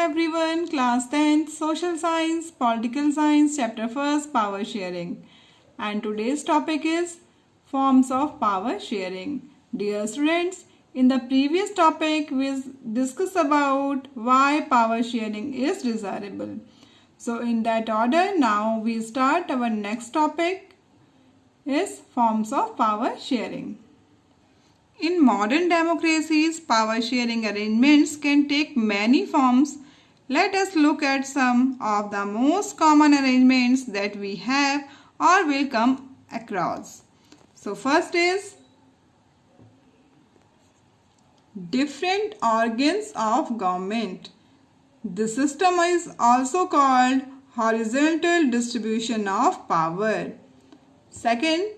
everyone, class 10th, social science, political science, chapter 1st, power sharing. And today's topic is forms of power sharing. Dear students, in the previous topic we discussed about why power sharing is desirable. So in that order, now we start our next topic is forms of power sharing. In modern democracies, power sharing arrangements can take many forms. Let us look at some of the most common arrangements that we have or will come across. So first is different organs of government. This system is also called horizontal distribution of power. Second,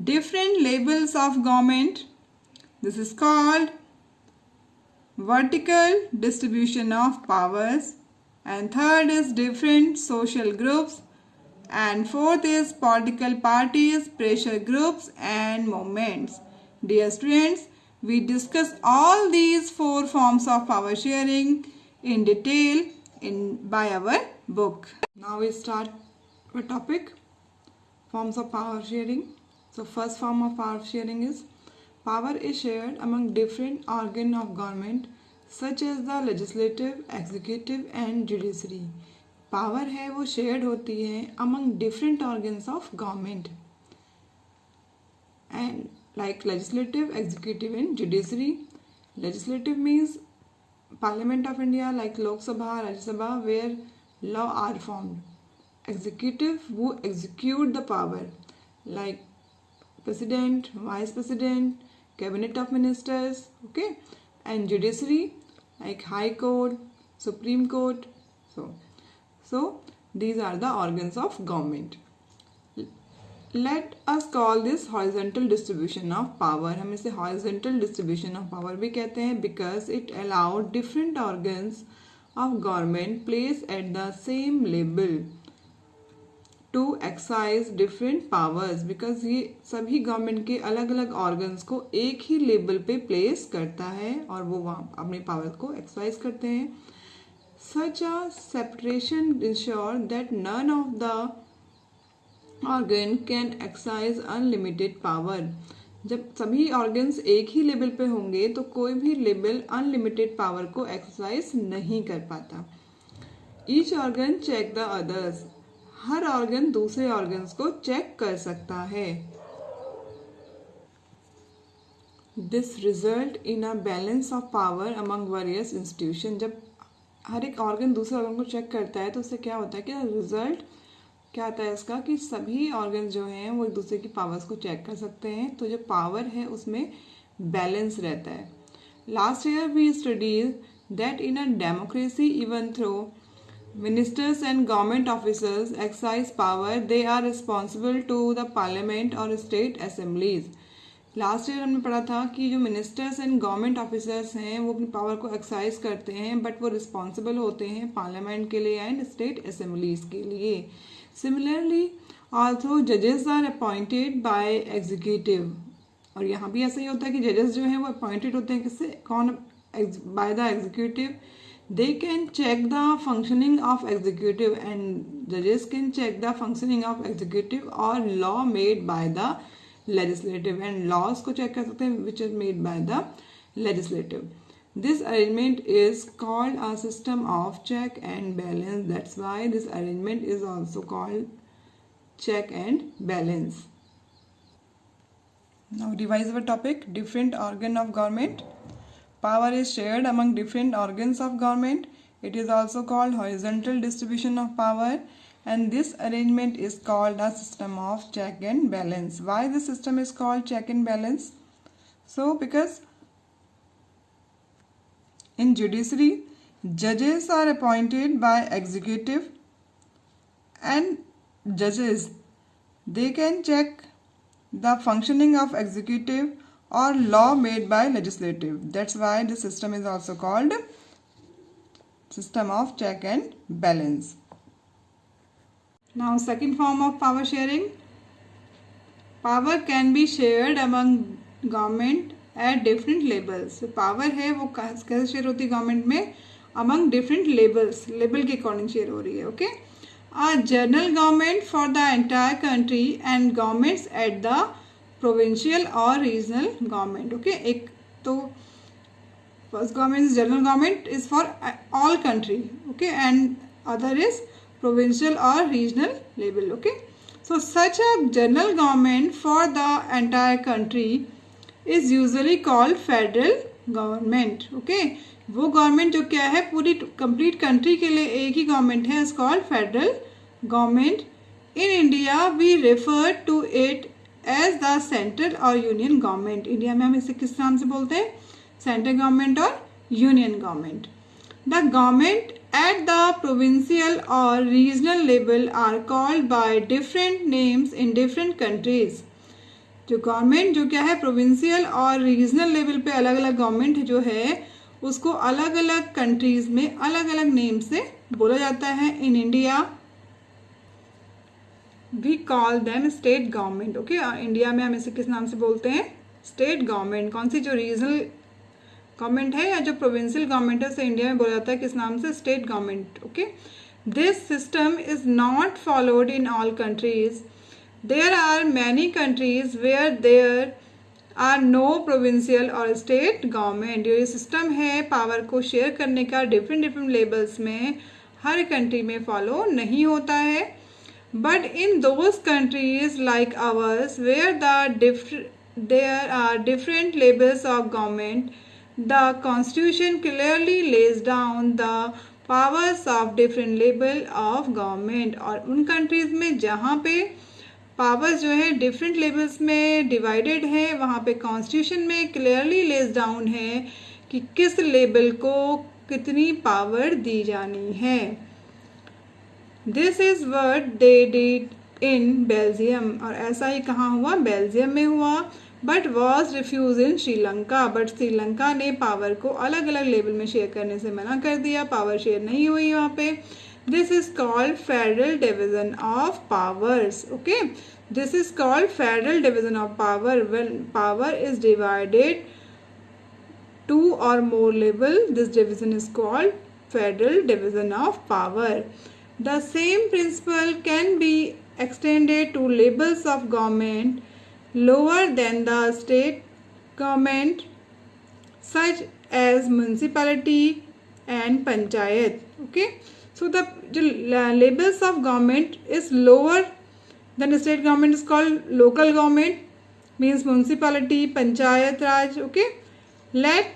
different levels of government. This is called vertical distribution of powers. And third is different social groups. And fourth is political parties, pressure groups and movements. Dear students, we discussed all these four forms of power sharing in detail by our book. Now we start our topic, forms of power sharing. So first form of power sharing is power is shared among different organs of government such as the legislative, executive and judiciary. Power है वो shared होती है among different organs of government and like legislative, executive and judiciary. Legislative means Parliament of India like Lok Sabha, Rajya Sabha where law are formed. Executive who execute the power like President, Vice President, Cabinet of Ministers, okay, and judiciary like High Court, Supreme Court. So these are the organs of government. Let us call this horizontal distribution of power. हम इसे horizontal distribution of power भी कहते हैं because it allowed different organs of government placed at the same level to exercise different powers because ये सभी government के अलग अलग ऑर्गन्स को एक ही लेवल पे प्लेस करता है और वो वहाँ अपनी पावर को एक्सरसाइज करते हैं. Such a separation ensure that none of the organ can exercise unlimited power. जब सभी ऑर्गन्स एक ही लेवल पे होंगे तो कोई भी लेवल अनलिमिटेड पावर को एक्सरसाइज नहीं कर पाता. Each organ check the others. Her organ दूसरे ऑर्गन्स को चेक कर सकता है. This result in a balance of power among various institution. जब हर एक ऑर्गन दूसरे ऑर्गन को चेक करता है तो उससे क्या होता है कि रिजल्ट क्या आता है इसका कि सभी ऑर्गन जो हैं वो एक दूसरे की पावर्स को चेक कर सकते हैं. तो जो पावर है उसमें बैलेंस रहता है. Last year we studies that in a democracy even through ministers and government officers exercise power, they are responsible to the parliament or state assemblies. Last year हमने पढ़ा था कि जो मिनिस्टर्स एंड गवर्नमेंट ऑफिसर्स हैं वो अपनी power को exercise करते हैं बट वो रिस्पॉन्सिबल होते हैं पार्लियामेंट के लिए एंड स्टेट असेंबलीज के लिए. सिमिलरली ऑल्सो जजेस आर अपॉइंटेड बाय एग्जीक्यूटिव. और यहाँ भी ऐसा ही होता है कि जजेस जो हैं वो अपॉइंटेड होते हैं किससे, कौन, by the executive. They can check the functioning of executive and judges can check the functioning of executive or law made by the legislative and laws को check कर सकते हैं which is made by the legislative. This arrangement is called a system of check and balance. That's why this arrangement is also called check and balance. Now revise our topic, different organ of government. Power is shared among different organs of government. It is also called horizontal distribution of power and this arrangement is called a system of check and balance. Why this system is called check and balance? So because in judiciary, judges are appointed by executive and judges, they can check the functioning of executive or law made by legislative. That's why the system is also called system of check and balance. Now second form of power sharing. Power can be shared among government at different levels. Power है वो कैसे share होती है government में among different labels, label के according share हो रही है. Okay, a general government for the entire country and governments at the provincial or regional government. Okay, एक तो first government is general government is for all country. Okay, and other is provincial or regional level. Okay, so such a general government for the entire country is usually called federal government. Okay, वो government जो क्या है पूरी complete country के लिए एक ही government है, is called federal government. In India we refer to it as the central और यूनियन गवर्नमेंट. इंडिया में हम इसे किस नाम से बोलते हैं? सेंट्रल गवर्नमेंट और union government. The government at the provincial और regional level are called by different names in different countries. जो गवर्नमेंट जो क्या है प्रोविंशियल और रीजनल लेवल पे अलग अलग गवर्नमेंट जो है उसको अलग अलग कंट्रीज में अलग अलग नेम से बोला जाता है. In India we call them state government. Okay, India में हम इसे किस नाम से बोलते हैं? State government. कौन सी? जो रीजनल गवर्नमेंट है या जो प्रोविंशियल गवर्नमेंट है उसे इंडिया में बोला जाता है किस नाम से? State government. Okay, this system is not followed in all countries. There are many countries where there are no provincial और स्टेट गवर्नमेंट. जो ये सिस्टम है पावर को शेयर करने का डिफरेंट डिफरेंट लेवल्स में हर कंट्री में फॉलो नहीं होता है. But in those countries like ours where there are different levels of government the constitution clearly lays down the powers of different level of government. और उन countries में जहाँ पे पावर्स जो है डिफरेंट लेवल्स में डिवाइडेड है वहाँ पे कॉन्स्टिट्यूशन में क्लियरली लेस डाउन है कि किस लेवल को कितनी पावर दी जानी है. This is what they did in Belgium. और ऐसा ही कहाँ हुआ? बेल्जियम में हुआ. But was refuge in Sri Lanka. But Sri Lanka ने पावर को अलग अलग लेवल में शेयर करने से मना कर दिया. पावर शेयर नहीं हुई वहाँ पे. This is called federal division of powers. Okay, this is called federal division of power. When power is divided two or more level, this division is called federal division of power. The same principle can be extended to levels of government lower than the state government, such as municipality and panchayat. Okay. So the levels of government is lower than state government is called local government, means municipality, panchayat raj. Okay, let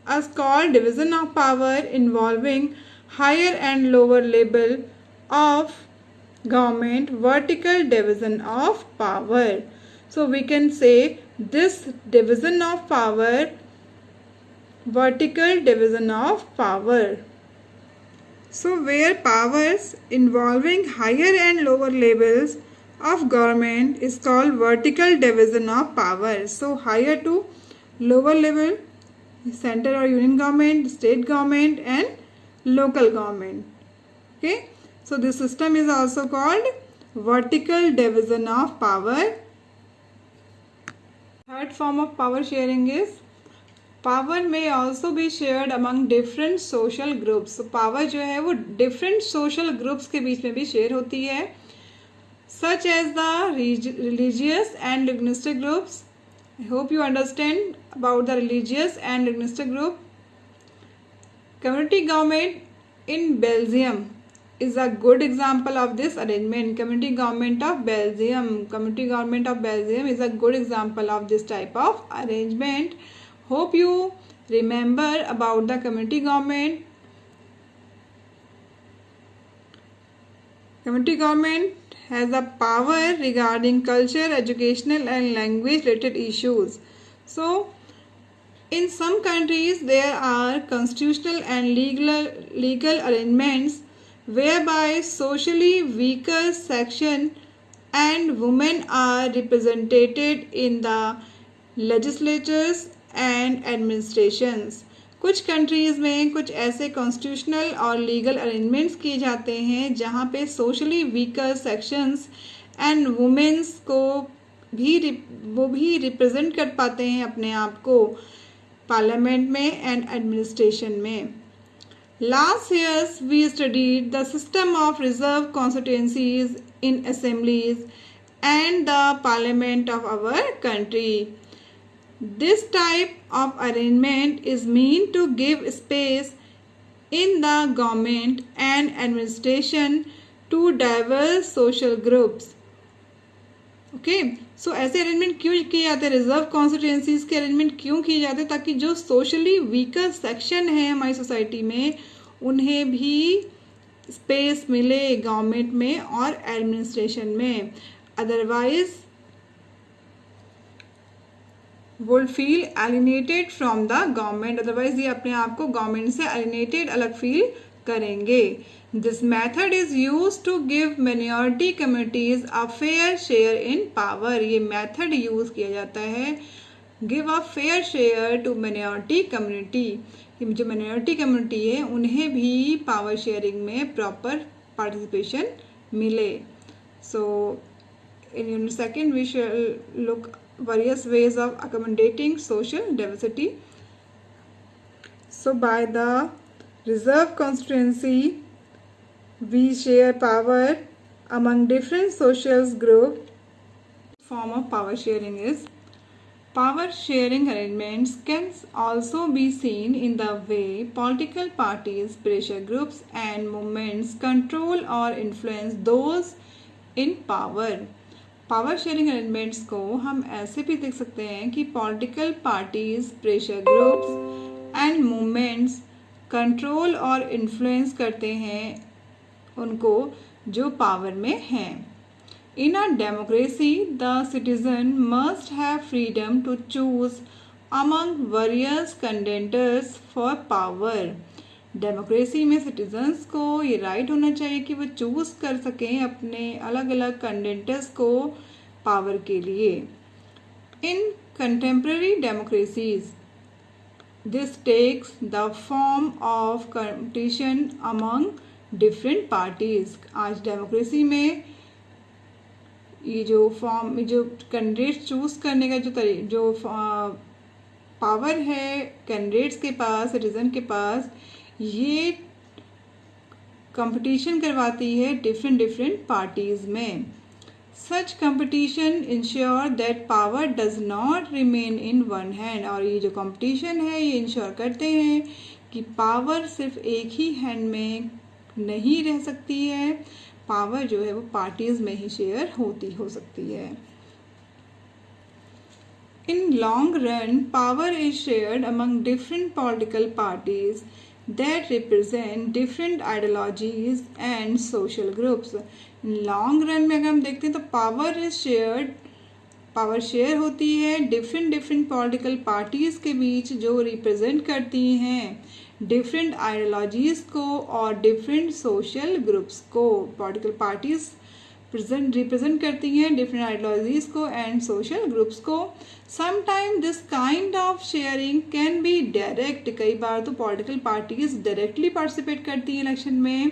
us call division of power involving higher and lower level of government vertical division of power. So we can say this division of power, vertical division of power. So where powers involving higher and lower levels of government is called vertical division of power. So higher to lower level, central or union government, state government and local government. Okay, so this system is also called vertical division of power. Third form of power sharing is power में also भी shared among different social groups. Power जो है वो different social groups के बीच में भी share होती है, such as the religious and linguistic groups. I hope you understand about the religious and linguistic group. Community government in Belgium is a good example of this arrangement. Community government of Belgium is a good example of this type of arrangement. Hope you remember about the community government. Community government has a power regarding culture, educational and language related issues. So in some countries there are constitutional and legal arrangements whereby socially weaker section and women are represented in the legislatures and administrations. कुछ countries में कुछ ऐसे constitutional और legal arrangements किए जाते हैं जहाँ पे socially weaker sections and womens को भी रिप्रेजेंट कर पाते हैं अपने आप को पार्लियामेंट में एंड एडमिनिस्ट्रेशन में. Last years we studied the system of reserve constituencies in assemblies and the parliament of our country. This type of arrangement is meant to give space in the government and administration to diverse social groups. Okay so ऐसे arrangement क्यों किए जाते हैं, reserve constituencies के arrangement क्यों किए जाते हैं, ताकि जो सोशली वीकर सेक्शन है हमारी सोसाइटी में उन्हें भी स्पेस मिले गवर्नमेंट में और एडमिनिस्ट्रेशन में, otherwise would feel alienated from the government, otherwise ये अपने आप को गवर्नमेंट से एलिनेटेड अलग फील करेंगे. This method is used to give minority communities a fair share in power. ये method use किया जाता है give a fair share to minority community. कि जो minority community है उन्हें भी power sharing में proper participation मिले. So in unit second we shall look various ways of accommodating social diversity. So by the reserve constituency we share power among different social groups. Form of power sharing is power sharing arrangements can also be seen in the way political parties, pressure groups and movements control or influence those in power. Power sharing arrangements को हम ऐसे भी देख सकते हैं कि political parties, pressure groups and movements control और influence करते हैं उनको जो पावर में हैं. In a democracy the citizen must have freedom to choose among various contenders for power. Democracy में सिटीजन्स को ये राइट होना चाहिए कि वो चूज कर सकें अपने अलग अलग कंटेंडर्स को पावर के लिए. In contemporary democracies this takes the form of competition among different parties. आज डेमोक्रेसी में ये जो कैंडिडेट चूज करने का जो पावर है कैंडिडेट्स के पास, सिटीजन के पास, ये कंपटीशन करवाती है डिफरेंट पार्टीज में. Such competition ensure that power does not remain in one hand. और ये जो कंपटीशन है ये इंश्योर करते हैं कि पावर सिर्फ एक ही हैंड में नहीं रह सकती है, पावर जो है वो पार्टीज में ही शेयर हो सकती है. In long run power is shared among different political parties that represent different ideologies and social groups. Long run में अगर हम देखते हैं तो पावर शेयर होती है डिफरेंट पॉलिटिकल पार्टीज के बीच जो रिप्रेजेंट करती हैं डिफरेंट आइडियोलॉजीज को और डिफरेंट सोशल ग्रुप्स को. पॉलिटिकल पार्टीज रिप्रेजेंट करती हैं डिफरेंट आइडियोलॉजीज को एंड सोशल ग्रुप्स को. Sometime this kind of sharing can be direct. कई बार तो पॉलिटिकल पार्टीज डायरेक्टली पार्टिसिपेट करती हैं इलेक्शन में,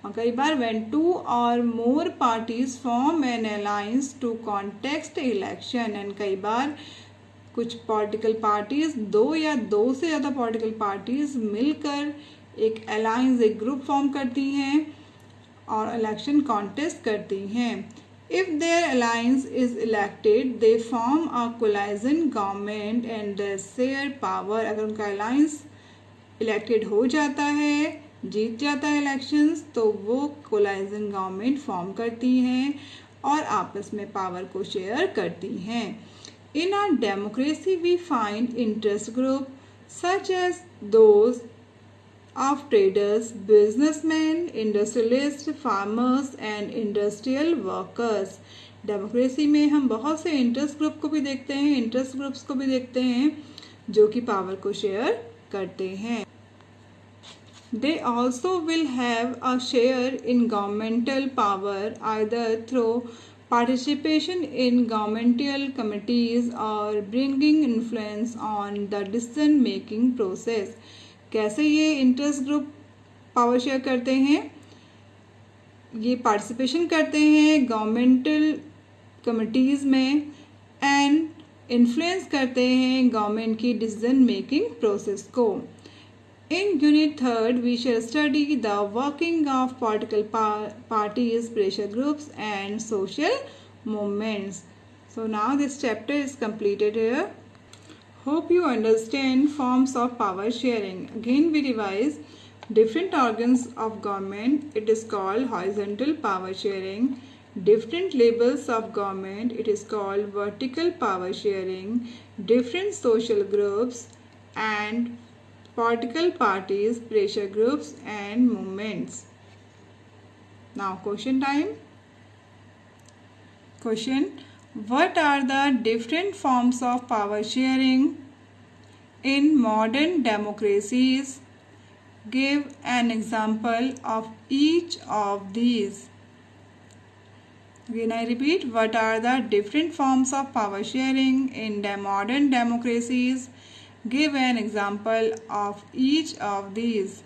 और कई बार व्हेन 2 और more parties form an alliance to contest election. And कई बार कुछ पॉलिटिकल पार्टीज, 2 या 2 से ज़्यादा पॉलिटिकल पार्टीज मिलकर एक अलायंस, एक ग्रुप फॉर्म करती हैं और इलेक्शन कॉन्टेस्ट करती हैं. If their alliance is elected they form a coalition government and they share power. अगर उनका अलायंस इलेक्टेड हो जाता है, जीत जाता है इलेक्शंस, तो वो कोलाइजन गवर्नमेंट फॉर्म करती हैं और आपस में पावर को शेयर करती हैं. In our democracy, we find interest groups such as those of traders, businessmen, industrialists, farmers and industrial workers. Democracy में हम बहुत से इंटरेस्ट ग्रुप को भी देखते हैं, इंटरेस्ट ग्रुप्स को भी देखते हैं जो कि पावर को शेयर करते हैं. They also will have a share in governmental power either through participation in governmental committees or bringing influence on the decision making process. कैसे ये इंटरेस्ट ग्रुप पावर शेयर करते हैं? ये पार्टिसिपेशन करते हैं गवर्नमेंटल कमिटीज़ में एंड इन्फ्लुएंस करते हैं गवर्नमेंट की डिसीजन मेकिंग प्रोसेस को. In Unit 3rd, we shall study the working of political parties, pressure groups and social movements. So now this chapter is completed here. Hope you understand forms of power sharing. Again we revise different organs of government. It is called horizontal power sharing. Different levels of government. It is called vertical power sharing. Different social groups and political parties, pressure groups and movements. Now question time. Question: what are the different forms of power sharing in modern democracies? Give an example of each of these. Again I repeat, what are the different forms of power sharing in the modern democracies? Give an example of each of these.